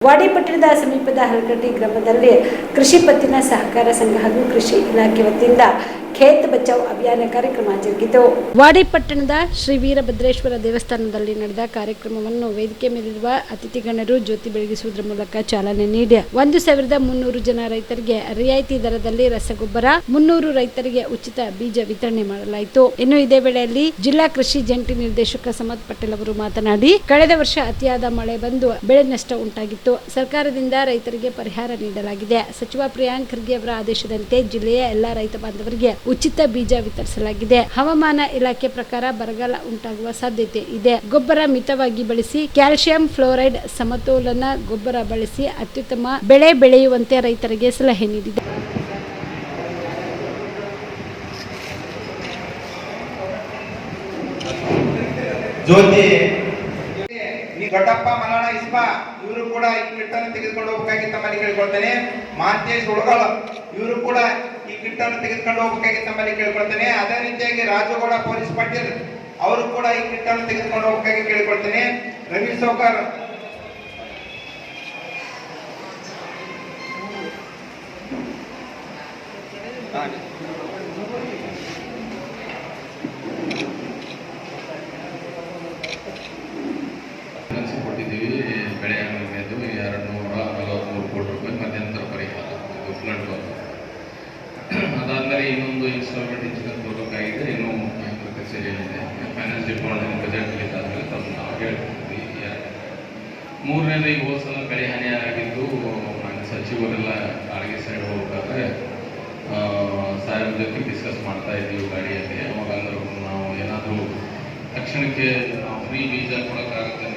ವಾಡಿ ಪಟ್ಟಣದ ಸಮೀಪದ ಹಲಗಟ್ಟಿ ಗ್ರಾಮದಲ್ಲಿ ಕೃಷಿ ಪತ್ತಿನ ಸಹಕಾರ ಸಂಘ ಹಾಗೂ ಕೃಷಿ ಇಲಾಖೆ ವತಿಯಿಂದ ಖೇತ್ ಬಚಾವ್ ಅಭಿಯಾನ ಕಾರ್ಯಕ್ರಮ ಜರುಗಿತು. ವಾಡಿ ಪಟ್ಟಣದ ಶ್ರೀ ವೀರಭದ್ರೇಶ್ವರ ದೇವಸ್ಥಾನದಲ್ಲಿ ನಡೆದ ಕಾರ್ಯಕ್ರಮವನ್ನು ವೇದಿಕೆ ಮೇಲಿರುವ ಅತಿಥಿ ಗಣ್ಯರು ಜ್ಯೋತಿ ಬೆಳಗಿಸುವುದರ ಮೂಲಕ ಚಾಲನೆ ನೀಡಿ 1,300 ಜನ ರೈತರಿಗೆ ರಿಯಾಯಿತಿ ದರದಲ್ಲಿ ರಸಗೊಬ್ಬರ, 300 ರೈತರಿಗೆ ಉಚಿತ ಬೀಜ ವಿತರಣೆ ಮಾಡಲಾಯಿತು. ಇನ್ನು ಇದೇ ವೇಳೆಯಲ್ಲಿ ಜಿಲ್ಲಾ ಕೃಷಿ ಜಂಟಿ ನಿರ್ದೇಶಕ ಸಮತ್ ಪಟೇಲ್ ಅವರು ಮಾತನಾಡಿ, ಕಳೆದ ವರ್ಷ ಅತಿಯಾದ ಮಳೆ ಬಂದು ಬೆಳೆ ನಷ್ಟ ಉಂಟಾಗಿತ್ತು. ಸರ್ಕಾರದಿಂದ ರೈತರಿಗೆ ಪರಿಹಾರ ನೀಡಲಾಗಿದೆ. ಸಚಿವ ಪ್ರಿಯಾಂಕ್ ಖರ್ಗೆ ಅವರ ಆದೇಶದಂತೆ ಜಿಲ್ಲೆಯ ಎಲ್ಲಾ ರೈತ ಬಾಂಧವರಿಗೆ ಉಚಿತ ಬೀಜ ವಿತರಿಸಲಾಗಿದೆ. ಹವಾಮಾನ ಇಲಾಖೆ ಪ್ರಕಾರ ಬರಗಾಲ ಉಂಟಾಗುವ ಸಾಧ್ಯತೆ ಇದೆ. ಗೊಬ್ಬರ ಮಿತವಾಗಿ ಬಳಸಿ, ಕ್ಯಾಲ್ಸಿಯಂ ಫ್ಲೋರೈಡ್ ಸಮತೋಲನ ಗೊಬ್ಬರ ಬಳಸಿ ಅತ್ಯುತ್ತಮ ಬೆಳೆ ಬೆಳೆಯುವಂತೆ ರೈತರಿಗೆ ಸಲಹೆ ನೀಡಿದೆ. ದೊಡ್ಡಪ್ಪ ಮಲಣ ಇಸ್ಬಾ ಇವರು ಕೂಡ ಈ ಕಿಟ್ಟನ್ನು ತೆಗೆದುಕೊಂಡು ಹೋಗಬೇಕಾಗಿತ್ತ ಮನೆ ಕೇಳ್ಕೊಳ್ತೇನೆ. ಮಾಂತೇಶ್ ಹುಡುಗಳ ಇವರು ಕೂಡ ಈ ಕಿಟ್ಟನ್ನು ತೆಗೆದುಕೊಂಡು ಹೋಗಬೇಕಾಗಿತ್ತ ಮನೆ ಕೇಳ್ಕೊಳ್ತೇನೆ. ಅದೇ ರೀತಿಯಾಗಿ ರಾಜಗೌಡ ಪೊಲೀಸ್ ಪಾಟೀಲ್ ಅವರು ಕೂಡ ಈ ಕಿಟ್ಟನ್ನು ತೆಗೆದುಕೊಂಡು ಹೋಗಬೇಕಾಗಿ ಕೇಳ್ಕೊಳ್ತೇನೆ. ರವಿ ಸೌಕರ್ ಕೊಟ್ಟಿದ್ದೀವಿ. ಬೆಳೆ ವಿಮೆದು 243 ಕೋಟಿ ರೂಪಾಯಿ ಮಧ್ಯಂತರ ಪರಿಹಾರ, ಇದು ಫ್ಲಡ್ ಬಂದು. ಅದಾದಮೇಲೆ ಇನ್ನೊಂದು ಇನ್ಸ್ಟಾಲ್ಮೆಂಟ್ ಇನ್ಶೂರೆನ್ಸ್ ಬರಬೇಕಾಗಿದೆ. ಇನ್ನೂ ಬ್ಯಾಂಕ್ ಕಚೇರಿಯಲ್ಲಿದೆ. ಫೈನಾನ್ಸ್ ಡಿಪಾರ್ಟ್ಮೆಂಟ್ ಬಜೆಟ್ ರಿಲೀಸ್ ಆದಮೇಲೆ ತಮ್ಮ ನಾವು ಹೇಳ್ತೀವಿ. ಮೂರನೇದು, ಈ ಹೋದ ಸಲ ಬೆಳೆ ಹಾನಿ ಆಗಿದ್ದು ಮಾನ್ಯ ಸಚಿವರೆಲ್ಲ ಕಾಳಿಗೆ ಸೈಡ್ ಹೋಗ್ಬೇಕಾದ್ರೆ ಸಾಹೇಬ್ರ ಜೊತೆ ಡಿಸ್ಕಸ್ ಮಾಡ್ತಾ ಇದ್ದೀವಿ ಗಾಡಿಯಲ್ಲಿ. ಅವಾಗ ಅಂದರು, ನಾವು ಏನಾದರೂ ತಕ್ಷಣಕ್ಕೆ ನಾವು ಫ್ರೀ ಬೀಜ ಕೊಡೋಕ್ಕಾಗುತ್ತೆ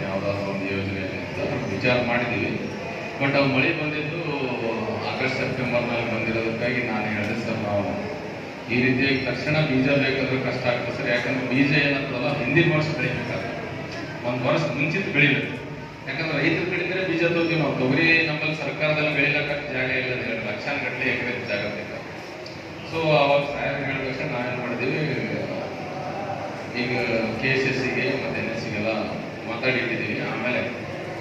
ಯಾವುದಾದ್ರೂ ಒಂದು ಯೋಜನೆಯಲ್ಲಿ ಅಂತ ವಿಚಾರ ಮಾಡಿದ್ದೀವಿ. ಬಟ್ ಅವು ಮಳೆ ಬಂದಿದ್ದು ಆಗಸ್ಟ್ ಸೆಪ್ಟೆಂಬರ್ನಲ್ಲಿ ಬಂದಿರೋದಕ್ಕಾಗಿ ನಾನು ಹೇಳಿದೆ, ಸರ್ ನಾವು ಈ ರೀತಿಯಾಗಿ ತಕ್ಷಣ ಬೀಜ ಬೇಕಾದ್ರೆ ಕಷ್ಟ ಆಗ್ತದೆ ಸರ್. ಯಾಕಂದ್ರೆ ಬೀಜ ಏನಂತಲ್ಲ ಹಿಂದಿನ ವರ್ಷ ಬೆಳಿಬೇಕಾದ್ರೆ ಒಂದು ವರ್ಷ ಮುಂಚಿತ ಬೆಳಿಬೇಕು. ಯಾಕಂದ್ರೆ ರೈತರ ಕಡೆಯಿಂದಲೇ ಬೀಜ ತೋತೀವಿ ನಾವು. ತೊಗರಿ ನಮ್ಮಲ್ಲಿ ಸರ್ಕಾರದಲ್ಲಿ ಬೆಳಿಲಕ್ಕ ಜಾಗ ಇಲ್ಲ, ಲಕ್ಷಾನುಗಟ್ಟಲೆ ಎಕರೆ ಜಾಗ ಬೇಕು. ಸೊ ಅವಾಗ ಸಾಹೇಬ್ ಹೇಳಿದ ನಾವೇನು ಮಾಡಿದ್ದೀವಿ, ಈಗ KSSಗೆ ಮತ್ತು NSCಗೆಲ್ಲ ಮಾತಾಡಿಟ್ಟಿದ್ದೀವಿ. ಆಮೇಲೆ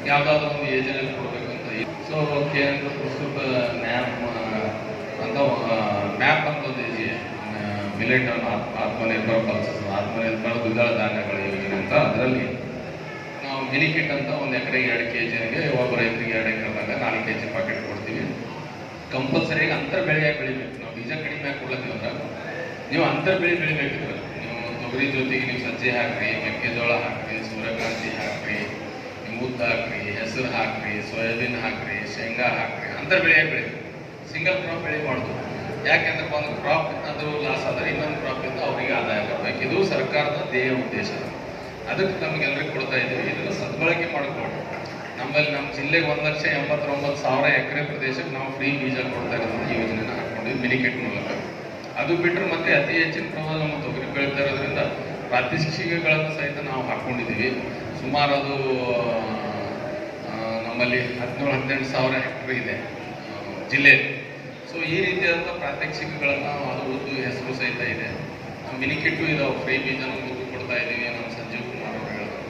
ಯಾವುದಾದ್ರೂ ಒಂದು ಯೋಜನೆ ಕೊಡಬೇಕಂತ. ಸೊ ಕೇಂದ್ರ ಪ್ರಸ್ತುತ ಮ್ಯಾಪ್ ಅಂತ ಒಂದು ಇದೆ, ಮಿಲೆಟ್ ಆತ್ಮನಿರ್ಭರ ಪಲ್ಸಸ್, ಆತ್ಮನಿರ್ಭರ ದ್ವಿದಳ ಧಾನ್ಯಗಳ ಯೋಜನೆ ಅಂತ. ಅದರಲ್ಲಿ ನಾವು ಮಿನಿಕಿಟ್ ಅಂತ 1 ಎಕರೆಗೆ 2 kgಗೆ, ಒಬ್ಬ ರೈತರಿಗೆ 2 ಎಕರೆದಾಗ 4 kg ಪಾಕೆಟ್ ಕೊಡ್ತೀವಿ. ಕಂಪಲ್ಸರಿಯಾಗಿ ಅಂತರ ಬೆಳೆಯಾಗಿ ಬೆಳಿಬೇಕು. ನಾವು ಬೀಜ ಕಡಿಮೆ ಕೊಡ್ಲತ್ತೀವಿ ಅಂದ್ರೆ ನೀವು ಅಂತರ ಬೆಳೆ ಬೆಳಿಬೇಕಿದ್ರೆ ನೀವು ತೊಗರಿ ಜೊತೆಗೆ ನೀವು ಸಜ್ಜೆ ಹಾಕ್ರಿ, ಮೆಕ್ಕೆಜೋಳ ಹಾಕ್ರಿ, ಸೂರ್ಯಕಾಂತಿ ಹಾಕ್ರಿ, ಉದ್ದ ಹಾಕ್ರಿ, ಹೆಸರು ಹಾಕ್ರಿ, ಸೋಯಾಬೀನ್ ಹಾಕ್ರಿ, ಶೇಂಗಾ ಹಾಕ್ರಿ. ಅಂತರ ಬೆಳೆಯಾಗಿ ಬೆಳಿಬೇಕು. ಸಿಂಗಲ್ ಕ್ರಾಪ್ ಬೆಳೆ ಮಾಡೋದು. ಯಾಕೆಂದ್ರೆ ಒಂದು ಕ್ರಾಪ್ ಅದು ಲಾಸ್ ಆದರೆ ಇನ್ನೊಂದು ಕ್ರಾಪಿಂದ ಅವರಿಗೆ ಆದಾಯ ಬರಬೇಕು. ಇದು ಸರ್ಕಾರದ ಧ್ಯೇಯ ಉದ್ದೇಶ. ಅದಕ್ಕೆ ನಮಗೆಲ್ಲರಿಗೂ ಕೊಡ್ತಾ ಇದ್ದೀವಿ. ಇದನ್ನು ಸದ್ಬಳಕೆ ಮಾಡಿಕೊಂಡು ನಮ್ಮಲ್ಲಿ ನಮ್ಮ ಜಿಲ್ಲೆಗೆ 1,89,000 ಎಕರೆ ಪ್ರದೇಶಕ್ಕೆ ನಾವು ಫ್ರೀ ಬೀಜ ಕೊಡ್ತಾ ಇರೋದನ್ನ ಯೋಜನೆನ ಹಾಕ್ಕೊಂಡಿದ್ವಿ ಮಿನಿಕೆಟ್ ಮೂಲಕ. ಅದು ಬಿಟ್ಟರೆ ಮತ್ತೆ ಅತಿ ಹೆಚ್ಚಿನ ಪ್ರಮಾಣ ನಮ್ಮ ತೊಗರಿ ಬೆಳೀತಾ ಇರೋದ್ರಿಂದ ಪ್ರಾತ್ಯಕ್ಷಿಕೆಗಳನ್ನು ಸಹಿತ ನಾವು ಹಾಕ್ಕೊಂಡಿದ್ದೀವಿ. ಸುಮಾರು ಅದು ನಮ್ಮಲ್ಲಿ 17,000-18,000 ಹೆಕ್ಟರ್ ಇದೆ ಜಿಲ್ಲೆಯಲ್ಲಿ. ಸೊ ಈ ರೀತಿಯಾದಂಥ ಪ್ರಾತ್ಯಕ್ಷಿಕೆಗಳನ್ನು ಅದು ಉದ್ದು ಹೆಸರು ಸಹಿತ ಇದೆ. ಮಿನಿಕಿಟ್ಟು ಇದಾವೆ, ಫ್ರೀ ಬೀಜನ ಉದ್ದು ಕೊಡ್ತಾ ಇದ್ದೀವಿ. ನಮ್ಮ ಸಂಜೀವ್ ಕುಮಾರ್ ಅವರು ಹೇಳಿದ್ರು.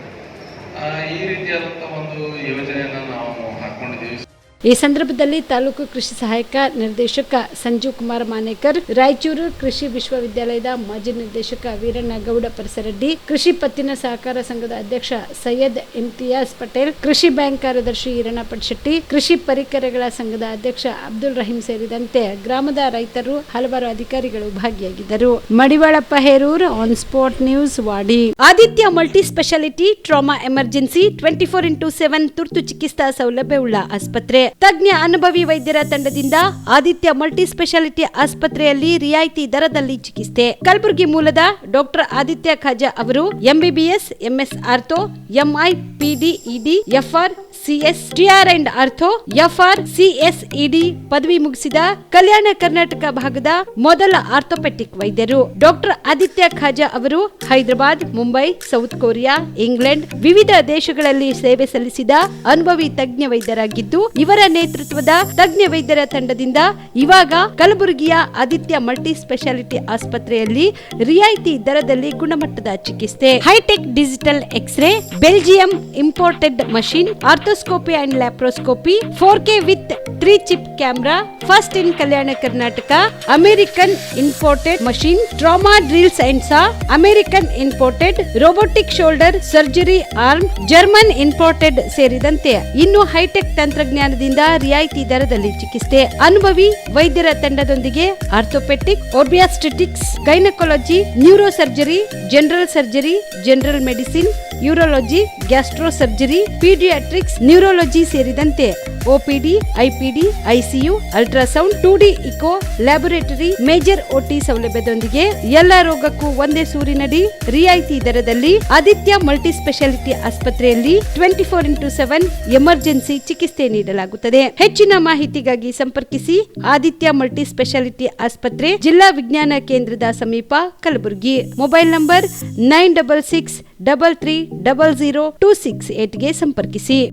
ಈ ರೀತಿಯಾದಂಥ ಒಂದು ಯೋಜನೆಯನ್ನು ನಾವು ಹಾಕ್ಕೊಂಡಿದ್ದೀವಿ. ಈ ಸಂದರ್ಭದಲ್ಲಿ ತಾಲೂಕು ಕೃಷಿ ಸಹಾಯಕ ನಿರ್ದೇಶಕ ಸಂಜೀವ್ ಕುಮಾರ್ ಮಾನೇಕರ್, ರಾಯಚೂರು ಕೃಷಿ ವಿಶ್ವವಿದ್ಯಾಲಯದ ಮಾಜಿ ನಿರ್ದೇಶಕ ವೀರಣ್ಣಗೌಡ ಪರಿಸರೆಡ್ಡಿ, ಕೃಷಿ ಪತ್ತಿನ ಸಹಕಾರ ಸಂಘದ ಅಧ್ಯಕ್ಷ ಸೈಯದ್ ಇಮ್ತಿಯಾಜ್ ಪಟೇಲ್, ಕೃಷಿ ಬ್ಯಾಂಕ್ ಕಾರ್ಯದರ್ಶಿ ಈರಣ್ಣ ಪಟ್ಶೆಟ್ಟಿ, ಕೃಷಿ ಪರಿಕರಗಳ ಸಂಘದ ಅಧ್ಯಕ್ಷ ಅಬ್ದುಲ್ ರಹೀಂ ಸೇರಿದಂತೆ ಗ್ರಾಮದ ರೈತರು, ಹಲವಾರು ಅಧಿಕಾರಿಗಳು ಭಾಗಿಯಾಗಿದ್ದರು. Madivalappa Herur, on spot news, Wadi. Aditya multi speciality trauma emergency 24x7 ತುರ್ತು ಚಿಕಿತ್ಸಾ ಸೌಲಭ್ಯವುಳ್ಳ ಆಸ್ಪತ್ರೆ. ತಜ್ಞ ಅನುಭವಿ ವೈದ್ಯರ ತಂಡದಿಂದ ಆದಿತ್ಯ ಮಲ್ಟಿ ಸ್ಪೆಷಾಲಿಟಿ ಆಸ್ಪತ್ರೆಯಲ್ಲಿ ರಿಯಾಯಿತಿ ದರದಲ್ಲಿ ಚಿಕಿತ್ಸೆ. ಕಲಬುರಗಿ ಮೂಲದ ಡಾಕ್ಟರ್ ಆದಿತ್ಯ ಖಾಜಾ ಅವರು MBBS, MS ortho, MI, PD, ED, FR, CS, TR and ortho, FR, CS, ED ಪದವಿ ಮುಗಿಸಿದ ಕಲ್ಯಾಣ ಕರ್ನಾಟಕ ಭಾಗದ ಮೊದಲ ಆರ್ಥೋಪೆಟಿಕ್ ವೈದ್ಯರು. ಡಾಕ್ಟರ್ ಆದಿತ್ಯ ಖಾಜಾ ಅವರು Hyderabad, Mumbai, south Korea, England ವಿವಿಧ ದೇಶಗಳಲ್ಲಿ ಸೇವೆ ಸಲ್ಲಿಸಿದ ಅನುಭವಿ ತಜ್ಞ ವೈದ್ಯರಾಗಿದ್ದು, ಇವರ ನೇತೃತ್ವದ ತಜ್ಞ ವೈದ್ಯರ ತಂಡದಿಂದ ಇವಾಗ ಕಲಬುರಗಿಯ ಆದಿತ್ಯ ಮಲ್ಟಿ ಸ್ಪೆಷಾಲಿಟಿ ಆಸ್ಪತ್ರೆಯಲ್ಲಿ ರಿಯಾಯಿತಿ ದರದಲ್ಲಿ ಗುಣಮಟ್ಟದ ಚಿಕಿತ್ಸೆ, hi-tech digital x-ray, Belgium imported machine, ortho endoscopy and laparoscopy, 4K with 3 chip camera, first in Kalyana Karnataka, American imported machine, trauma drills and saw, American imported robotic shoulder surgery arm, German imported ಸೇರಿದಂತೆ ಇನ್ನು high tech ತಂತ್ರಜ್ಞಾನದಿಂದ ರಿಯಾಯಿತಿ ದರದಲ್ಲಿ ಚಿಕಿತ್ಸೆ. ಅನುಭವಿ ವೈದ್ಯರ ತಂಡದೊಂದಿಗೆ orthopaedic, obstetrics, gynaecology, neuro surgery, general surgery, general medicine, urology, gastro surgery, paediatrics, neurology ಸೇರಿದಂತೆ OPD, IPD, ICU, ultrasound, 2D echo, laboratory, major OT ಸೌಲಭ್ಯದೊಂದಿಗೆ ಎಲ್ಲ ರೋಗಕ್ಕೂ ಒಂದೇ ಸೂರಿನಡಿ ರಿಯಾಯಿತಿ ದರದಲ್ಲಿ ಆದಿತ್ಯ ಮಲ್ಟಿ ಸ್ಪೆಷಾಲಿಟಿ ಆಸ್ಪತ್ರೆಯಲ್ಲಿ 24x7 ಎಮರ್ಜೆನ್ಸಿ ಚಿಕಿತ್ಸೆ ನೀಡಲಾಗುತ್ತದೆ. ಹೆಚ್ಚಿನ ಮಾಹಿತಿಗಾಗಿ ಸಂಪರ್ಕಿಸಿ ಆದಿತ್ಯ ಮಲ್ಟಿ ಸ್ಪೆಷಾಲಿಟಿ ಆಸ್ಪತ್ರೆ, ಜಿಲ್ಲಾ ವಿಜ್ಞಾನ ಕೇಂದ್ರದ ಸಮೀಪ, ಕಲಬುರಗಿ. ಮೊಬೈಲ್ ನಂಬರ್ 9663300268 ಗೆ ಸಂಪರ್ಕಿಸಿ.